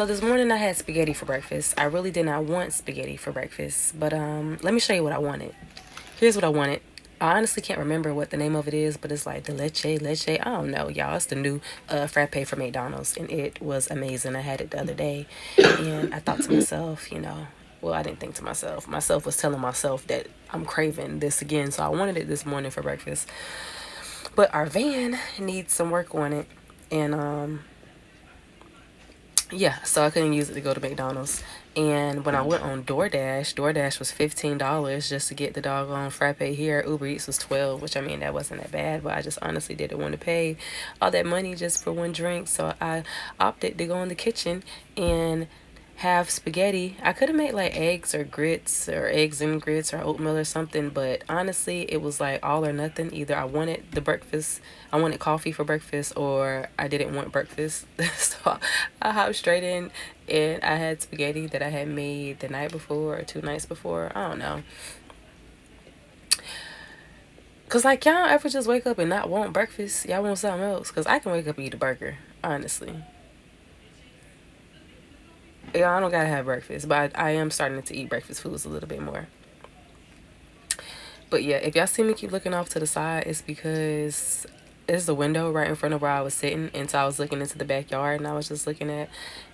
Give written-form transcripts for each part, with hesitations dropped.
So this morning I had spaghetti for breakfast. I really did not want spaghetti for breakfast, but let me show you what I wanted. Here's what I wanted. I honestly can't remember what the name of it is, but it's like the leche. I don't know, y'all. It's the new frappe from McDonald's, and it was amazing. I had it the other day, and I thought to myself, well, I didn't think to myself. Myself was telling myself that I'm craving this again, so I wanted it this morning for breakfast. But our van needs some work on it, and yeah, so I couldn't use it to go to McDonald's. And when I went on DoorDash was $15 just to get the doggone frappe here. Uber Eats was 12, which I mean that wasn't that bad, but I just honestly didn't want to pay all that money just for one drink. So I opted to go in the kitchen and have spaghetti. I could have made like eggs or grits or eggs and grits or oatmeal or something, but honestly it was like all or nothing. Either I wanted I wanted coffee for breakfast, or I didn't want breakfast. So I hopped straight in and I had spaghetti that I had made the night before or 2 nights before. I don't know. Cause like y'all ever just wake up and not want breakfast? Y'all want something else? Cause I can wake up and eat a burger, honestly. Yeah, I don't gotta have breakfast, but I am starting to eat breakfast foods a little bit more. But yeah, if y'all see me keep looking off to the side, it's because there's a window right in front of where I was sitting, and so I was looking into the backyard, and I was just looking at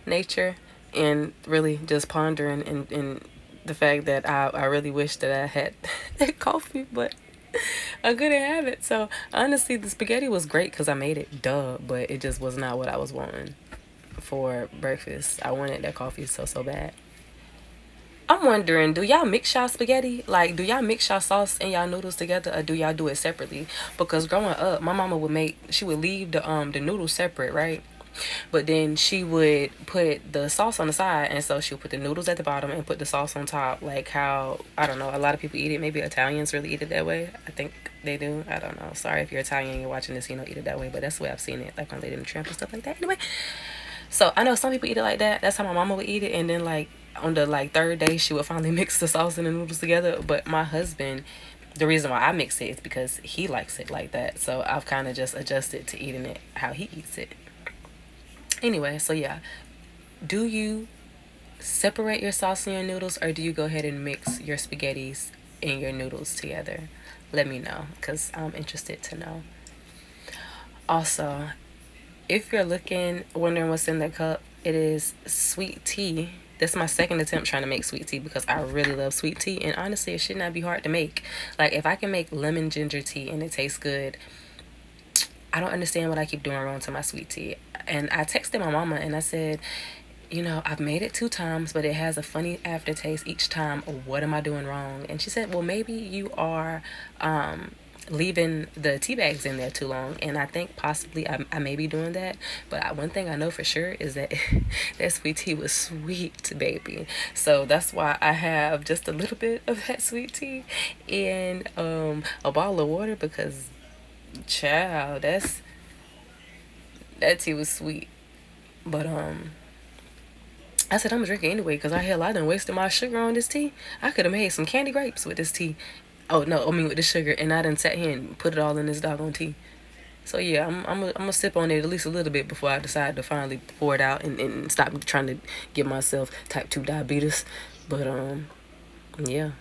nature and really just pondering and the fact that I really wish that I had that coffee, but I couldn't have it. So honestly, the spaghetti was great because I made it, duh, but it just was not what I was wanting for breakfast. I wanted that coffee so bad. I'm wondering, do y'all mix y'all spaghetti? Like, do y'all mix y'all sauce and y'all noodles together, or do y'all do it separately? Because growing up, my mama she would leave the noodles separate, right? But then she would put the sauce on the side, and so she would put the noodles at the bottom and put the sauce on top, like how, I don't know, a lot of people eat it. Maybe Italians really eat it that way. I think they do. I don't know. Sorry if you're Italian and you're watching this, eat it that way, but that's the way I've seen it, like on Lady and the Tramp and stuff like that. Anyway, so I know some people eat it like that. That's how my mama would eat it. And then like on the like third day, she would finally mix the sauce and the noodles together. But my husband, the reason why I mix it is because he likes it like that. So I've kind of just adjusted to eating it how he eats it. Anyway, so yeah, do you separate your sauce and your noodles, or do you go ahead and mix your spaghettis and your noodles together? Let me know, because I'm interested to know. Also, if you're wondering what's in the cup, it is sweet tea. This is my second attempt trying to make sweet tea because I really love sweet tea, and honestly it should not be hard to make. Like, if I can make lemon ginger tea and it tastes good, I don't understand what I keep doing wrong to my sweet tea. And I texted my mama and I said, I've made it 2 times, but it has a funny aftertaste each time. What am I doing wrong? And she said, well, maybe you are leaving the tea bags in there too long, and I think possibly I may be doing that. But one thing I know for sure is that that sweet tea was sweet, baby. So that's why I have just a little bit of that sweet tea and a bottle of water, because child, that tea was sweet. But I said I'm gonna drink it anyway because I done wasted my sugar on this tea. I could have made some candy grapes with this tea. Oh no, I mean with the sugar, and I done sat here and put it all in this doggone tea. So yeah, I'm gonna sip on it at least a little bit before I decide to finally pour it out and stop trying to give myself type 2 diabetes. But yeah.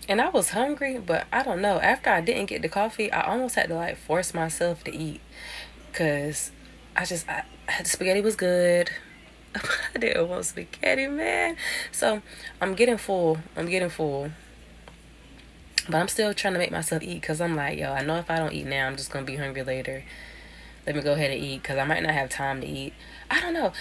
And I was hungry, but I don't know. After I didn't get the coffee, I almost had to like force myself to eat, cause the spaghetti was good. I didn't want spaghetti, man. So I'm getting full. But I'm still trying to make myself eat because I'm like, yo, I know if I don't eat now, I'm just going to be hungry later. Let me go ahead and eat because I might not have time to eat. I don't know.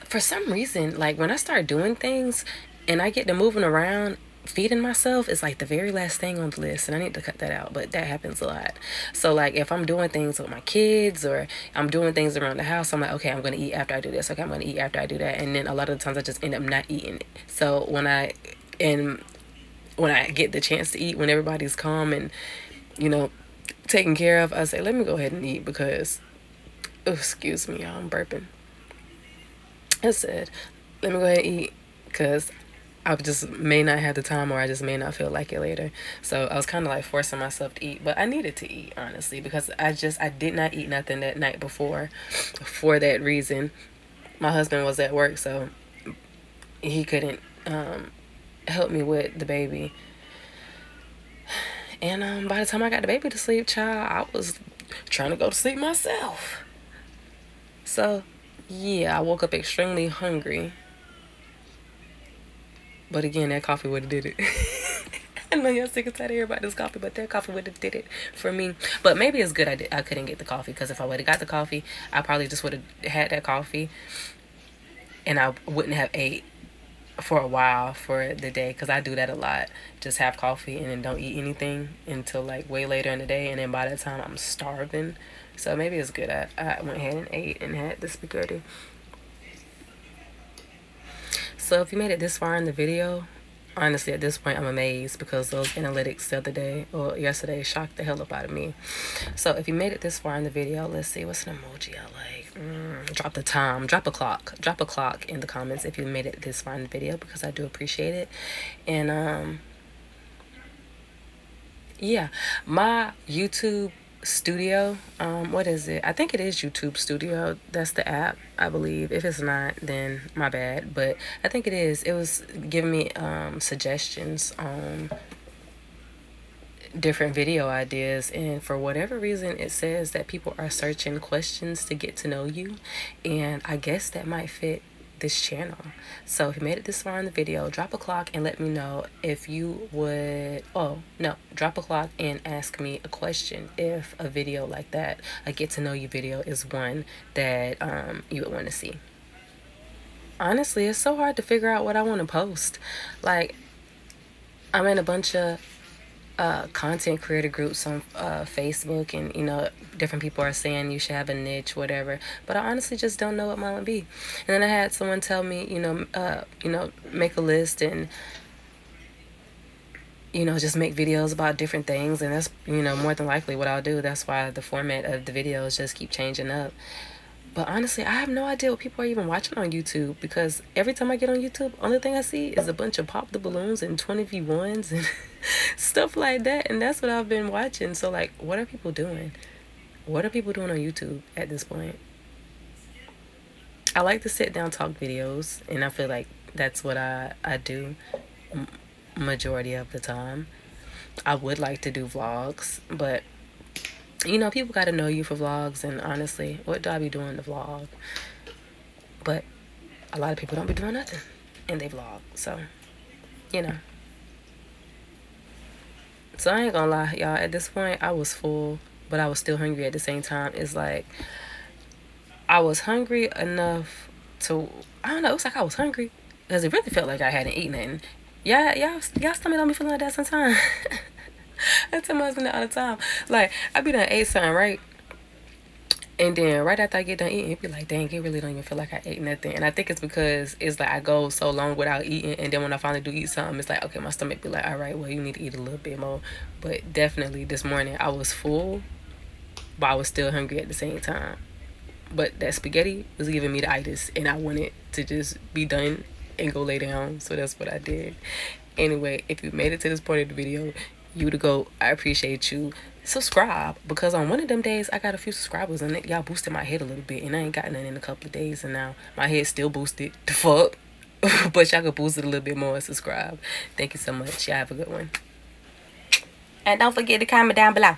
For some reason, like when I start doing things and I get to moving around, feeding myself is like the very last thing on the list, and I need to cut that out, but that happens a lot. So like if I'm doing things with my kids or I'm doing things around the house, I'm like, okay, I'm gonna eat after I do this, okay, I'm gonna eat after I do that, and then a lot of the times I just end up not eating. So when I get the chance to eat, when everybody's calm and taken care of, I say, let me go ahead and eat because excuse me, y'all, I'm burping. I said, let me go ahead and eat because I just may not have the time, or I just may not feel like it later. So I was kind of like forcing myself to eat, but I needed to eat, honestly, because I did not eat nothing that night before for that reason. My husband was at work, so he couldn't help me with the baby. And by the time I got the baby to sleep, child, I was trying to go to sleep myself. So yeah, I woke up extremely hungry. But again, that coffee would have did it. I know y'all sick and tired of hearing about this coffee, but that coffee would have did it for me. But maybe it's good I couldn't get the coffee, because if I would have got the coffee, I probably just would have had that coffee, and I wouldn't have ate for a while for the day, because I do that a lot. Just have coffee and then don't eat anything until like way later in the day, and then by that time I'm starving. So maybe it's good I went ahead and ate and had the spaghetti. So if you made it this far in the video, honestly, at this point, I'm amazed, because those analytics the other day or yesterday shocked the hell up out of me. So if you made it this far in the video, let's see, what's an emoji I like? Drop the time, drop a clock in the comments if you made it this far in the video, because I do appreciate it. And yeah, my YouTube Studio, what is it? I think it is YouTube Studio. That's the app, I believe. If it's not, then my bad, but I think it is. It was giving me suggestions on different video ideas, and for whatever reason it says that people are searching questions to get to know you, and I guess that might fit this channel. So if you made it this far in the video, drop a clock and let me know if you would, oh no, drop a clock and ask me a question if a video like that, a get to know you video, is one that you would want to see. Honestly, it's so hard to figure out what I want to post. Like, I'm in a bunch of content creator groups on Facebook, and different people are saying you should have a niche, whatever. But I honestly just don't know what mine would be. And then I had someone tell me, make a list and just make videos about different things, and that's more than likely what I'll do. That's why the format of the videos just keep changing up. But honestly, I have no idea what people are even watching on YouTube, because every time I get on YouTube, only thing I see is a bunch of pop the balloons and 20v1s and stuff like that. And that's what I've been watching. So, like, what are people doing? What are people doing on YouTube at this point? I like to sit down talk videos, and I feel like that's what I do majority of the time. I would like to do vlogs, but people got to know you for vlogs, and honestly, what do I be doing to vlog? But a lot of people don't be doing nothing, and they vlog, so, So I ain't gonna lie, y'all, at this point, I was full, but I was still hungry at the same time. It's like, I was hungry enough to, I don't know, it was like I was hungry, because it really felt like I hadn't eaten nothing. Y'all stomach don't be feeling like that sometimes. I tell my husband that all the time. Like, I be done ate something, right? And then right after I get done eating, it be like, dang, it really don't even feel like I ate nothing. And I think it's because it's like I go so long without eating, and then when I finally do eat something, it's like, okay, my stomach be like, all right, well, you need to eat a little bit more. But definitely this morning I was full, but I was still hungry at the same time. But that spaghetti was giving me the itis, and I wanted to just be done and go lay down. So that's what I did. Anyway, if you made it to this point of the video, you to go, I appreciate you. Subscribe, because on one of them days I got a few subscribers, and y'all boosted my head a little bit, and I ain't got none in a couple of days, and now my head's still boosted the fuck. But y'all could boost it a little bit more and subscribe. Thank you so much. Y'all have a good one. And don't forget to comment down below.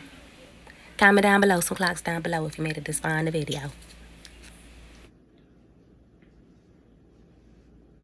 Comment down below, some clocks down below if you made it this far in the video.